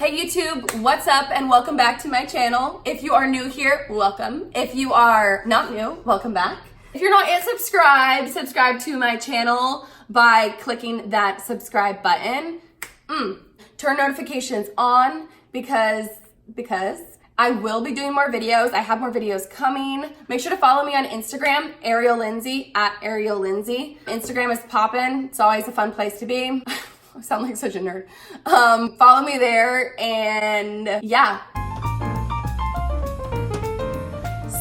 Hey YouTube, what's up and welcome back to my channel. If you are new here, welcome. If you are not new, welcome back. If you're not yet subscribed, subscribe to my channel by clicking that subscribe button. Turn notifications on because I will be doing more videos. I have more videos coming. Make sure to follow me on Instagram, Ariel Lindsay, at Ariel Lindsay. Instagram is poppin'. It's always a fun place to be. I sound like such a nerd. Follow me there and yeah.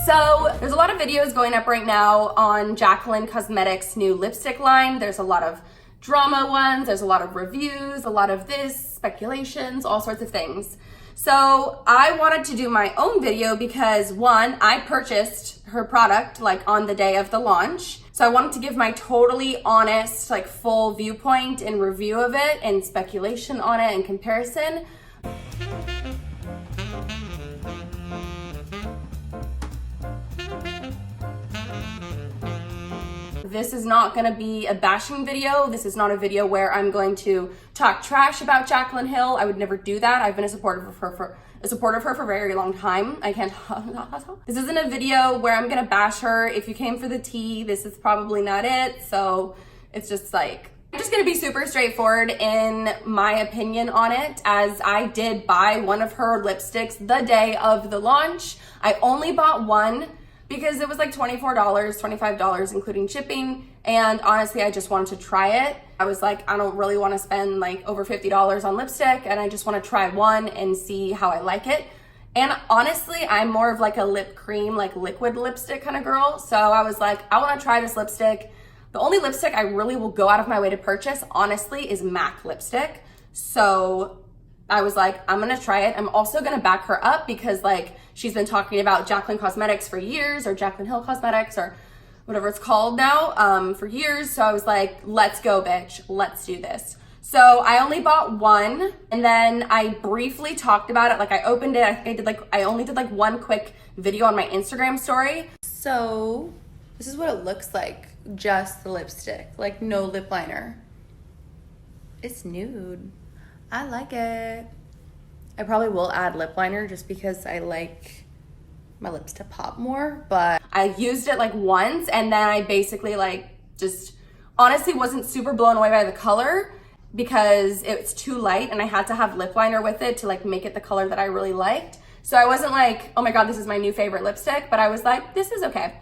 So there's a lot of videos going up right now on Jaclyn Cosmetics' new lipstick line. There's a lot of drama ones, there's a lot of reviews, a lot of this, speculations, all sorts of things. So I wanted to do my own video because one, I purchased her product like on the day of the launch. So I wanted to give my totally honest, like full viewpoint and review of it and speculation on it and comparison. This is not gonna be a bashing video. This is not a video where I'm going to talk trash about Jaclyn Hill. I would never do that. I've been a supporter of her for a very long time. I can't. This isn't a video where I'm gonna bash her. If you came for the tea, this is probably not it. So it's just like, I'm just gonna be super straightforward in my opinion on it, as I did buy one of her lipsticks the day of the launch. I only bought one because it was like $24, $25, including shipping. And honestly, I just wanted to try it. I was like, I don't really want to spend like over $50 on lipstick, and I just want to try one and see how I like it. And honestly, I'm more of like a lip cream, like liquid lipstick kind of girl. So I was like, I want to try this lipstick. The only lipstick I really will go out of my way to purchase, honestly, is MAC lipstick. So I was like, I'm gonna try it. I'm also gonna back her up because like she's been talking about Jaclyn Cosmetics for years, or Jaclyn Hill Cosmetics, or whatever it's called now, for years. So I was like, let's go, bitch, let's do this. So I only bought one, and then I briefly talked about it. Like I opened it, I only did like one quick video on my Instagram story. So this is what it looks like, just the lipstick, like no lip liner. It's nude. I like it. I probably will add lip liner just because I like my lips to pop more, but I used it like once, and then I basically like just honestly wasn't super blown away by the color because it's too light, and I had to have lip liner with it to like make it the color that I really liked. So I wasn't like, oh my God, this is my new favorite lipstick, but I was like, this is okay.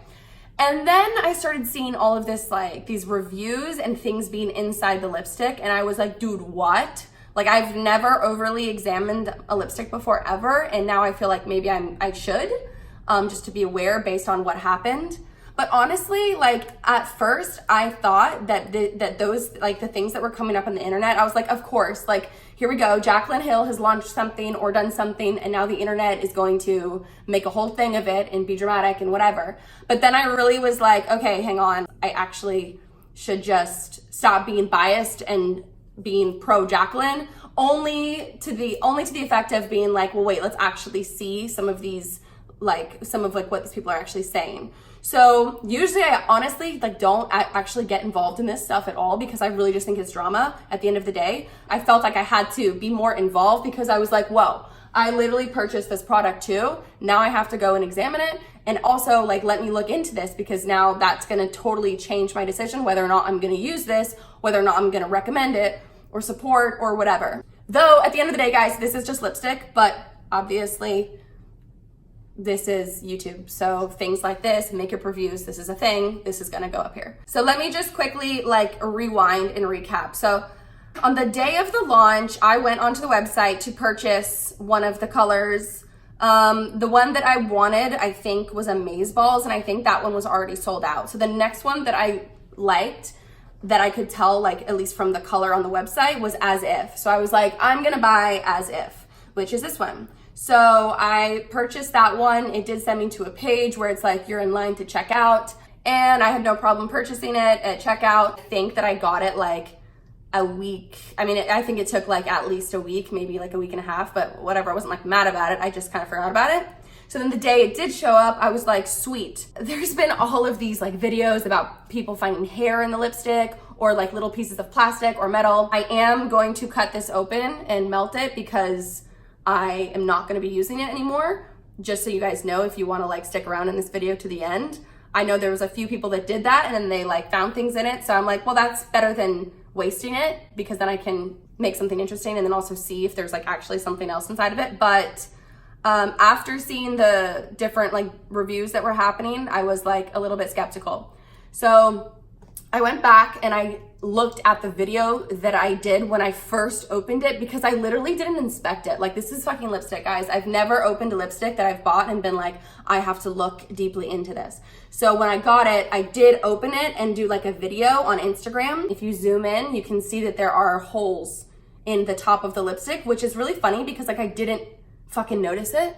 And then I started seeing all of this, like these reviews and things being inside the lipstick, and I was like, dude, what? Like I've never overly examined a lipstick before ever, and now I feel like maybe I should, just to be aware based on what happened. But honestly, like at first I thought that those, like the things that were coming up on the internet, I was like, of course, like here we go, Jaclyn Hill has launched something or done something, and now the internet is going to make a whole thing of it and be dramatic and whatever. But then I really was like, okay, hang on, I actually should just stop being biased and being pro Jaclyn, only to the effect of being like, well, wait, let's actually see some of what these people are actually saying. So usually I honestly like don't actually get involved in this stuff at all because I really just think it's drama at the end of the day. I felt like I had to be more involved because I was like, whoa, I literally purchased this product too. Now I have to go and examine it, and also like let me look into this, because now that's gonna totally change my decision whether or not I'm gonna use this, whether or not I'm gonna recommend it or support or whatever. Though at the end of the day, guys, this is just lipstick, but obviously this is YouTube. So things like this, makeup reviews, this is a thing, this is gonna go up here. So let me just quickly like rewind and recap. So on the day of the launch, I went onto the website to purchase one of the colors. The one that I wanted, I think, was Amaze Balls, and I think that one was already sold out. So the next one that I liked, that I could tell, like at least from the color on the website, was As If. So I was like, I'm gonna buy As If, which is this one. So I purchased that one. It did send me to a page where it's like, you're in line to check out, and I had no problem purchasing it at checkout. I think that I got it like a week. I mean, I think it took like at least a week, maybe like a week and a half, but whatever. I wasn't like mad about it. I just kind of forgot about it. So then the day it did show up, I was like, sweet. There's been all of these like videos about people finding hair in the lipstick, or like little pieces of plastic or metal. I am going to cut this open and melt it because I am not gonna be using it anymore. Just so you guys know, if you wanna like stick around in this video to the end. I know there was a few people that did that and then they like found things in it. So I'm like, well, that's better than wasting it, because then I can make something interesting and then also see if there's like actually something else inside of it. But after seeing the different like reviews that were happening, I was like a little bit skeptical. So I went back and I looked at the video that I did when I first opened it, because I literally didn't inspect it. Like, this is fucking lipstick, guys. I've never opened a lipstick that I've bought and been like, I have to look deeply into this. So when I got it, I did open it and do like a video on Instagram. If you zoom in, you can see that there are holes in the top of the lipstick, which is really funny because like I didn't fucking notice it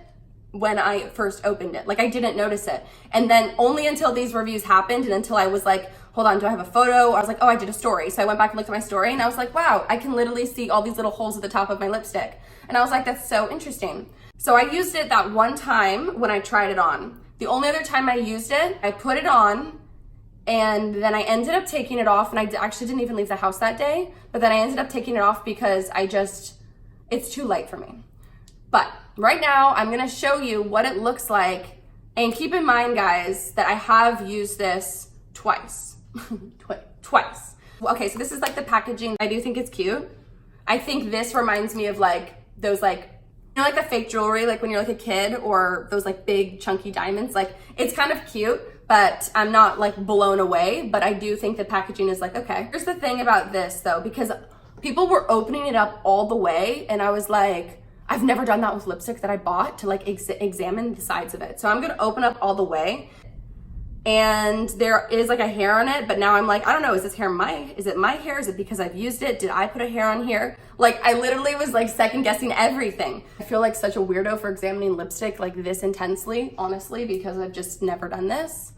when I first opened it. Like, I didn't notice it. And then only until these reviews happened and until I was like, hold on, do I have a photo? I was like, oh, I did a story. So I went back and looked at my story and I was like, wow, I can literally see all these little holes at the top of my lipstick. And I was like, that's so interesting. So I used it that one time when I tried it on. The only other time I used it, I put it on and then I ended up taking it off, and I actually didn't even leave the house that day, but then I ended up taking it off because it's too light for me. But right now I'm gonna show you what it looks like. And keep in mind, guys, that I have used this twice. Twice. Okay, so this is like the packaging. I do think it's cute. I think this reminds me of like those like, you know, like the fake jewelry, like when you're like a kid, or those like big chunky diamonds. Like, it's kind of cute, but I'm not like blown away. But I do think the packaging is like, okay. Here's the thing about this though, because people were opening it up all the way and I was like, I've never done that with lipstick that I bought, to like examine the sides of it. So I'm gonna open up all the way, and there is like a hair on it, but now I'm like, I don't know, is this hair is it my hair? Is it because I've used it? Did I put a hair on here? Like, I literally was like second guessing everything. I feel like such a weirdo for examining lipstick like this intensely, honestly, because I've just never done this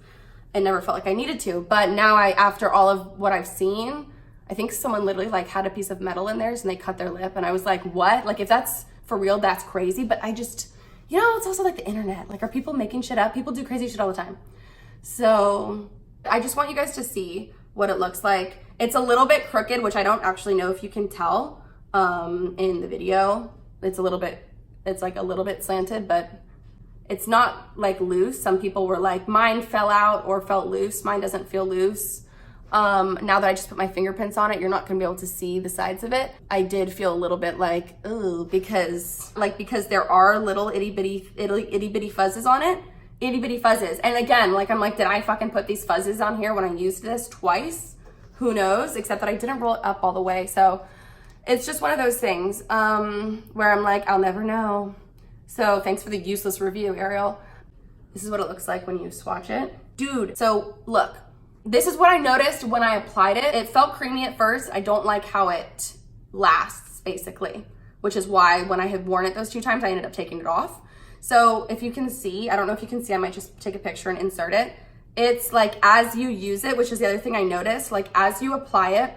and never felt like I needed to. But now after all of what I've seen, I think someone literally like had a piece of metal in theirs and they cut their lip, and I was like, what? Like, if that's for real, that's crazy. But I just, you know, it's also like the internet. Like, are people making shit up? People do crazy shit all the time. So I just want you guys to see what it looks like. It's a little bit crooked, which I don't actually know if you can tell in the video. It's like a little bit slanted, but it's not like loose. Some people were like, mine fell out or felt loose. Mine doesn't feel loose. Now that I just put my fingerprints on it, you're not gonna be able to see the sides of it. I did feel a little bit like, ooh, because there are little itty bitty fuzzes on it. Itty bitty fuzzes. And again, like, I'm like, did I fucking put these fuzzes on here when I used this twice? Who knows? Except that I didn't roll it up all the way. So it's just one of those things where I'm like, I'll never know. So thanks for the useless review, Ariel. This is what it looks like when you swatch it. Dude, so look. This is what I noticed when I applied it. It felt creamy at first. I don't like how it lasts, basically, which is why when I had worn it those 2 times, I ended up taking it off. So if you can see, I don't know if you can see, I might just take a picture and insert it. It's like, as you use it, which is the other thing I noticed, like as you apply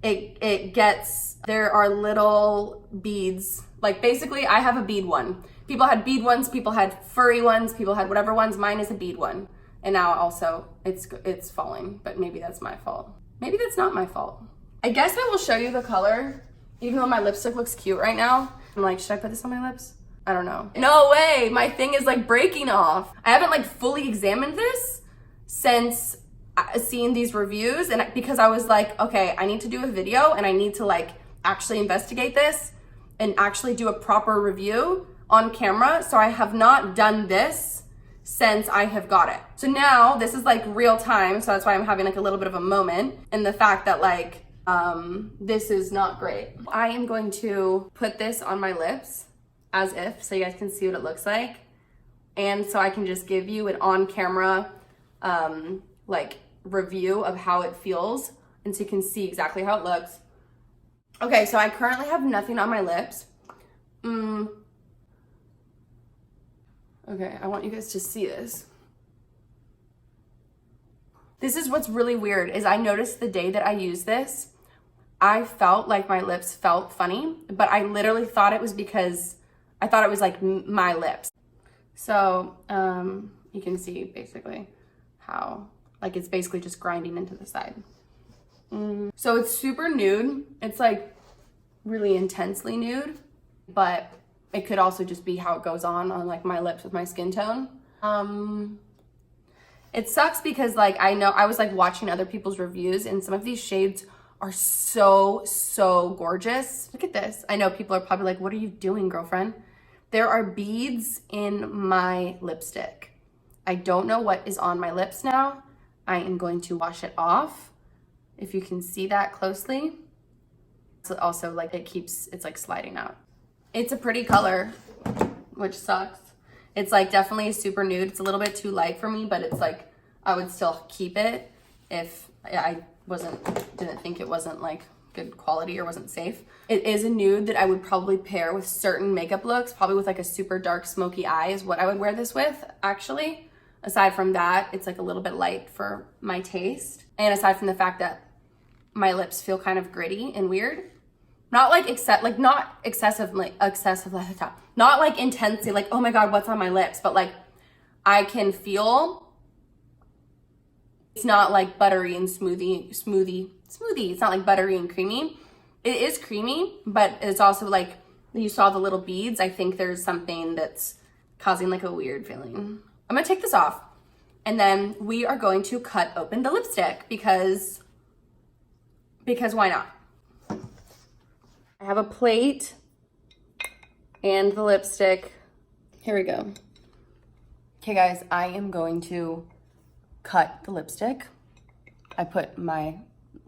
it, there are little beads. Like, basically I have a bead one. People had bead ones, people had furry ones, people had whatever ones. Mine is a bead one. And now also it's falling, but maybe that's my fault. Maybe that's not my fault. I guess I will show you the color, even though my lipstick looks cute right now. I'm like, should I put this on my lips? I don't know. No way, my thing is like breaking off. I haven't like fully examined this since seeing these reviews, and because I was like, okay, I need to do a video and I need to like actually investigate this and actually do a proper review on camera. So I have not done this since I have got it. So now this is like real time. So that's why I'm having like a little bit of a moment, and the fact that like, this is not great. I am going to put this on my lips as if, so you guys can see what it looks like. And so I can just give you an on camera, like review of how it feels. And so you can see exactly how it looks. Okay, so I currently have nothing on my lips. Okay, I want you guys to see this. This is what's really weird, is I noticed the day that I used this, I felt like my lips felt funny, but I literally thought it was because I thought it was like my lips. So you can see basically how, like, it's basically just grinding into the side. So it's super nude. It's like really intensely nude, but It could also just be how it goes on like my lips with my skin tone. It sucks because like I know I was like watching other people's reviews and some of these shades are so gorgeous. Look at this. I know people are probably like, what are you doing, girlfriend? There are beads in my lipstick. I don't know what is on my lips now. I am going to wash it off. If you can see that closely. So also like it's like sliding out. It's a pretty color, which sucks. It's like definitely super nude. It's a little bit too light for me, but it's like, I would still keep it if I didn't think it wasn't like good quality or wasn't safe. It is a nude that I would probably pair with certain makeup looks, probably with like a super dark smoky eye is what I would wear this with, actually. Aside from that, it's like a little bit light for my taste. And aside from the fact that my lips feel kind of gritty and weird. Not like not excessively, not like intensely, like, oh my God, what's on my lips? But like, I can feel, it's not like buttery and smoothie. It's not like buttery and creamy. It is creamy, but it's also like, you saw the little beads. I think there's something that's causing like a weird feeling. I'm gonna take this off and then we are going to cut open the lipstick because why not? I have a plate and the lipstick. Here we go. Okay guys, I am going to cut the lipstick. I put my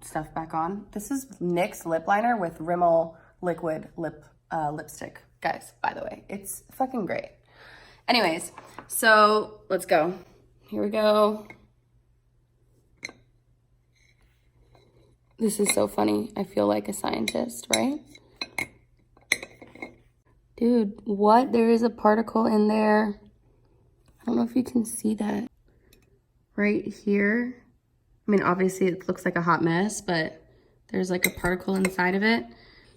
stuff back on. This is NYX lip liner with Rimmel liquid lipstick. Guys, by the way, it's fucking great. Anyways, so let's go. Here we go. This is so funny. I feel like a scientist, right? Dude, what? There is a particle in there. I don't know if you can see that. Right here. I mean, obviously it looks like a hot mess, but there's like a particle inside of it.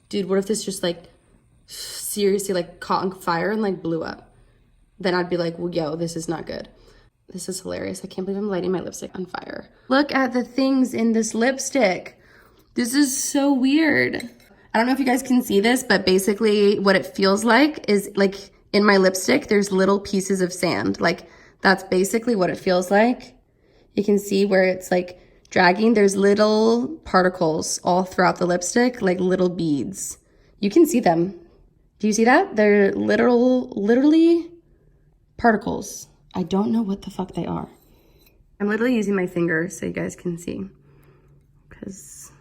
Dude, what if this just like seriously like caught on fire and like blew up? Then I'd be like, well, yo, this is not good. This is hilarious. I can't believe I'm lighting my lipstick on fire. Look at the things in this lipstick. This is so weird. I don't know if you guys can see this, but basically what it feels like is like in my lipstick, there's little pieces of sand. Like that's basically what it feels like. You can see where it's like dragging. There's little particles all throughout the lipstick, like little beads. You can see them. Do you see that? They're literally particles. I don't know what the fuck they are. I'm literally using my finger so you guys can see. Because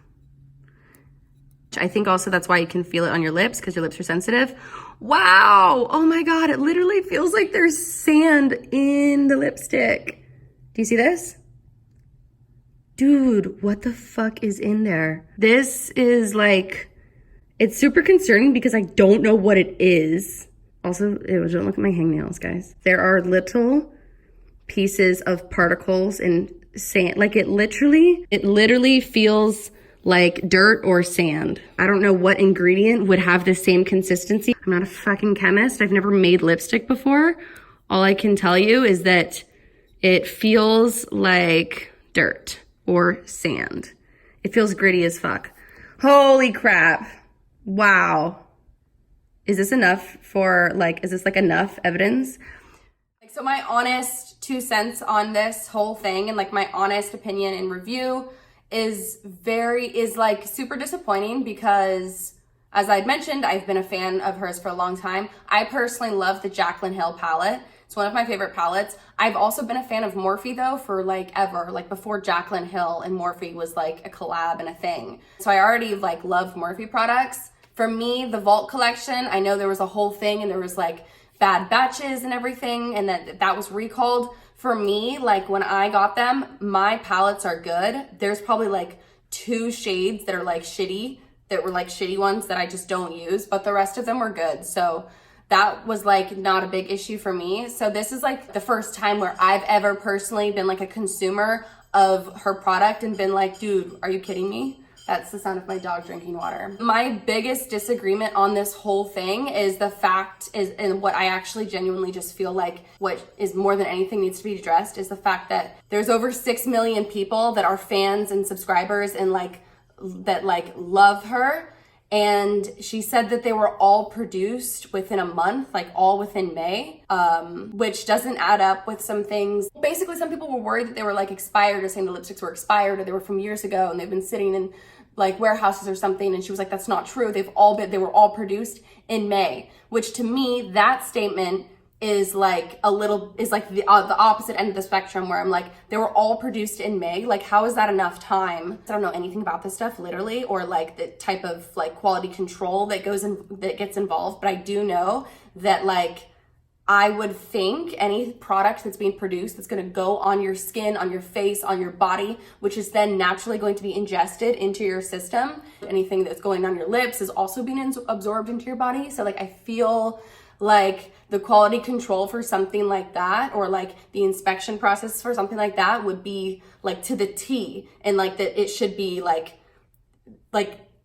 I think also that's why you can feel it on your lips because your lips are sensitive. Wow. Oh my God. It literally feels like there's sand in the lipstick. Do you see this? Dude, what the fuck is in there? This is like, it's super concerning because I don't know what it is. Also, ew, don't look at my hangnails, guys. There are little pieces of particles and sand. Like it literally feels like dirt or sand. I don't know what ingredient would have the same consistency. I'm not a fucking chemist. I've never made lipstick before. All I can tell you is that it feels like dirt or sand. It feels gritty as fuck. Holy crap. Wow. Is this enough for like, is this like enough evidence? So my honest 2 cents on this whole thing and like my honest opinion and review is like super disappointing because as I'd mentioned, I've been a fan of hers for a long time. I personally love the Jaclyn Hill palette. It's one of my favorite palettes. I've also been a fan of Morphe though for like ever, like before Jaclyn Hill and Morphe was like a collab and a thing. So I already like love Morphe products. For me, the Vault collection, I know there was a whole thing and there was like bad batches and everything and that was recalled. For me, like when I got them, my palettes are good. There's probably like 2 shades that are like shitty, that were like shitty ones that I just don't use, but the rest of them were good. So that was like not a big issue for me. So this is like the first time where I've ever personally been like a consumer of her product and been like, dude, are you kidding me? That's the sound of my dog drinking water. My biggest disagreement on this whole thing is the fact is, and what I actually genuinely just feel like what is more than anything needs to be addressed is the fact that there's over 6 million people that are fans and subscribers and like, that like love her. And she said that they were all produced within a month, like all within May, which doesn't add up with some things. Basically, some people were worried that they were like expired, or saying the lipsticks were expired, or they were from years ago and they've been sitting in like warehouses or something. And she was like, that's not true. They were all produced in May, which to me, that statement is like the opposite end of the spectrum, where I'm like, they were all produced in May. Like, how is that enough time? I don't know anything about this stuff literally, or like the type of like quality control that gets involved, but I do know that like, I would think any product that's being produced that's going to go on your skin, on your face, on your body, which is then naturally going to be ingested into your system. Anything that's going on your lips is also being absorbed into your body. So like, I feel like the quality control for something like that, or like the inspection process for something like that, would be like to the T, and like that it should be like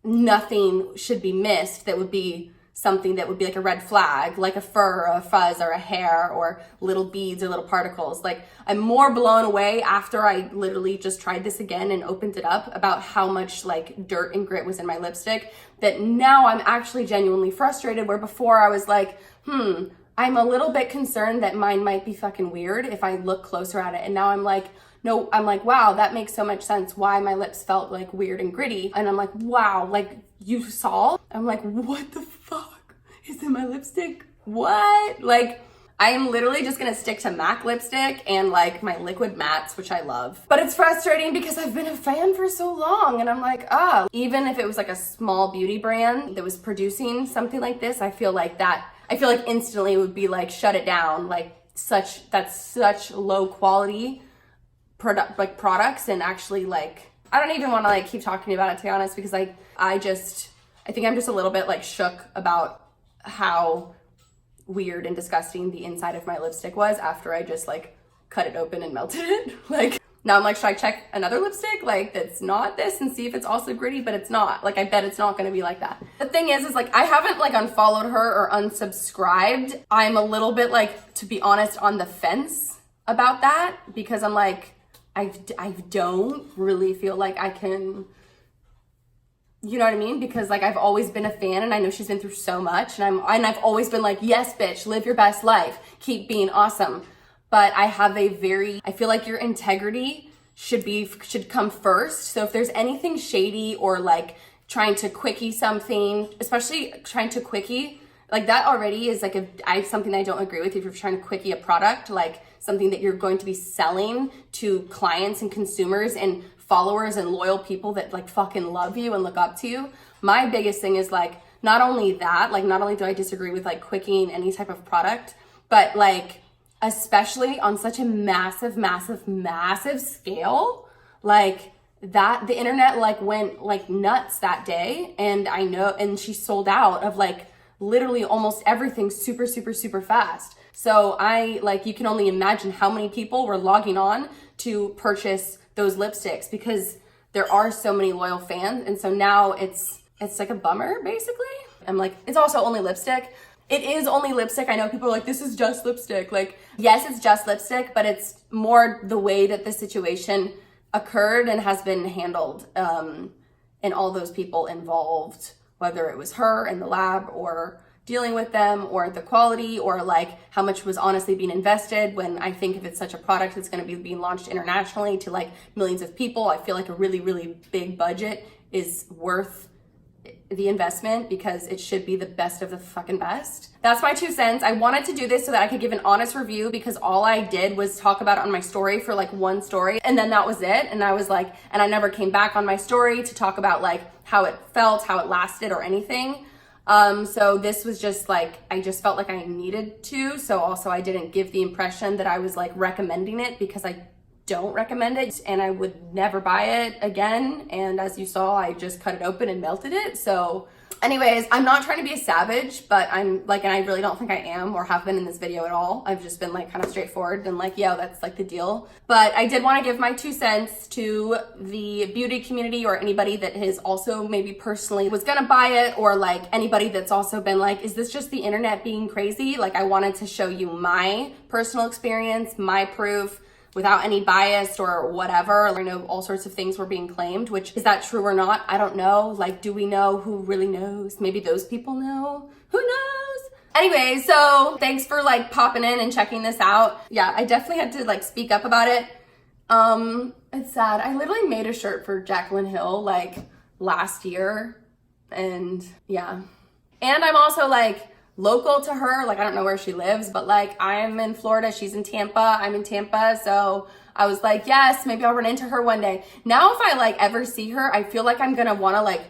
nothing should be missed. That would be something that would be like a red flag, like a fur or a fuzz or a hair or little beads or little particles. Like, I'm more blown away after I literally just tried this again and opened it up about how much like dirt and grit was in my lipstick, that now I'm actually genuinely frustrated, where before I was like, I'm a little bit concerned that mine might be fucking weird if I look closer at it. And now I'm like, no, I'm like, wow, that makes so much sense why my lips felt like weird and gritty. And I'm like, wow, like you saw? I'm like, what the fuck is in my lipstick? What? Like, I am literally just gonna stick to MAC lipstick and like my liquid mattes, which I love. But it's frustrating because I've been a fan for so long, and I'm like, even if it was like a small beauty brand that was producing something like this, I feel like instantly it would be like, shut it down. Like, that's such low quality products, and actually like, I don't even want to like keep talking about it, to be honest, because like, I think I'm just a little bit like shook about how weird and disgusting the inside of my lipstick was after I just like cut it open and melted it. Like, now I'm like, should I check another lipstick like that's not this and see if it's also gritty? But it's not. Like, I bet it's not gonna be like that. The thing is like, I haven't like unfollowed her or unsubscribed. I'm a little bit like, to be honest, on the fence about that, because I'm like, I don't really feel like I can, you know what I mean? Because like, I've always been a fan, and I know she's been through so much, and I've always been like, yes, bitch, live your best life, keep being awesome. But I feel like your integrity should come first. So if there's anything shady or like trying to quickie something, especially trying to quickie, like that already is like something I don't agree with. If you're trying to quickie a product, like something that you're going to be selling to clients and consumers and followers and loyal people that like fucking love you and look up to you. My biggest thing is like, not only that, like not only do I disagree with like quicking any type of product, but like, especially on such a massive scale, like that the internet like went like nuts that day. And I know, and she sold out of like literally almost everything super fast. So you can only imagine how many people were logging on to purchase those lipsticks, because there are so many loyal fans. And so now it's like a bummer, basically. I'm like, it's also only lipstick. It is only lipstick. I know people are like, this is just lipstick. Like, yes, it's just lipstick, but it's more the way that the situation occurred and has been handled, and all those people involved, whether it was her in the lab or dealing with them, or the quality, or like how much was honestly being invested. When I think if it's such a product that's going to be being launched internationally to like millions of people, I feel like a really big budget is worth the investment, because it should be the best of the fucking best. That's my 2 cents. I wanted to do this so that I could give an honest review, because all I did was talk about it on my story for like one story, and then that was it. And I was like, and I never came back on my story to talk about like how it felt, how it lasted, or anything. So this was just like, I just felt like I needed to. So also I didn't give the impression that I was like recommending it, because I don't recommend it and I would never buy it again. And as you saw, I just cut it open and melted it. So anyways, I'm not trying to be a savage, but I'm like, and I really don't think I am or have been in this video at all. I've just been like kind of straightforward and like, yeah, that's like the deal. But I did want to give my 2 cents to the beauty community, or anybody that has also maybe personally was gonna buy it, or like anybody that's also been like, is this just the internet being crazy? Like, I wanted to show you my personal experience, my proof, without any bias or whatever. I know all sorts of things were being claimed, which, is that true or not? I don't know. Like, do we know? Who really knows? Maybe those people know. Who knows? Anyway, so thanks for like popping in and checking this out. Yeah, I definitely had to like speak up about it. It's sad. I literally made a shirt for Jaclyn Hill like last year, and yeah. And I'm also like local to her. Like, I don't know where she lives, but like I'm in Florida, she's in Tampa, I'm in Tampa. So I was like, yes, maybe I'll run into her one day. Now, if I like ever see her, I feel like I'm gonna wanna like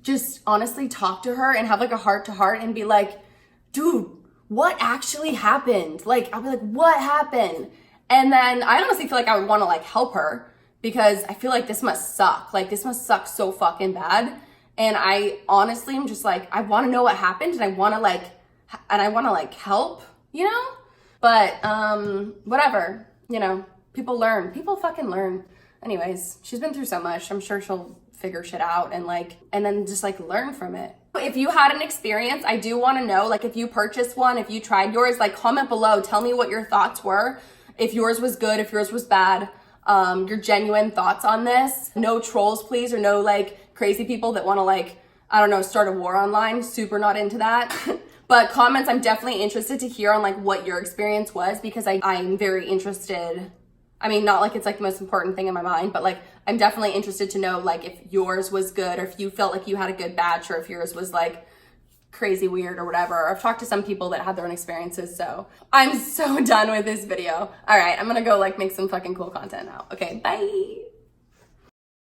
just honestly talk to her and have like a heart to heart and be like, dude, what actually happened? Like, I'll be like, what happened? And then I honestly feel like I would want to like help her, because I feel like this must suck. Like, this must suck so fucking bad. And I honestly am just like, I want to know what happened, and I want to like help, you know? But whatever, you know, people learn. People fucking learn. Anyways, she's been through so much. I'm sure she'll figure shit out and then just like learn from it. If you had an experience, I do want to know, like, if you purchased one, if you tried yours, like, comment below, tell me what your thoughts were. If yours was good, if yours was bad, your genuine thoughts on this. No trolls, please, or no like crazy people that want to like, I don't know, start a war online. Super not into that. But comments, I'm definitely interested to hear on like what your experience was, because I'm very interested. I mean, not like it's like the most important thing in my mind, but like I'm definitely interested to know like if yours was good, or if you felt like you had a good batch, or if yours was like crazy weird or whatever. I've talked to some people that had their own experiences, so I'm so done with this video. All right, I'm gonna go like make some fucking cool content now. Okay, bye.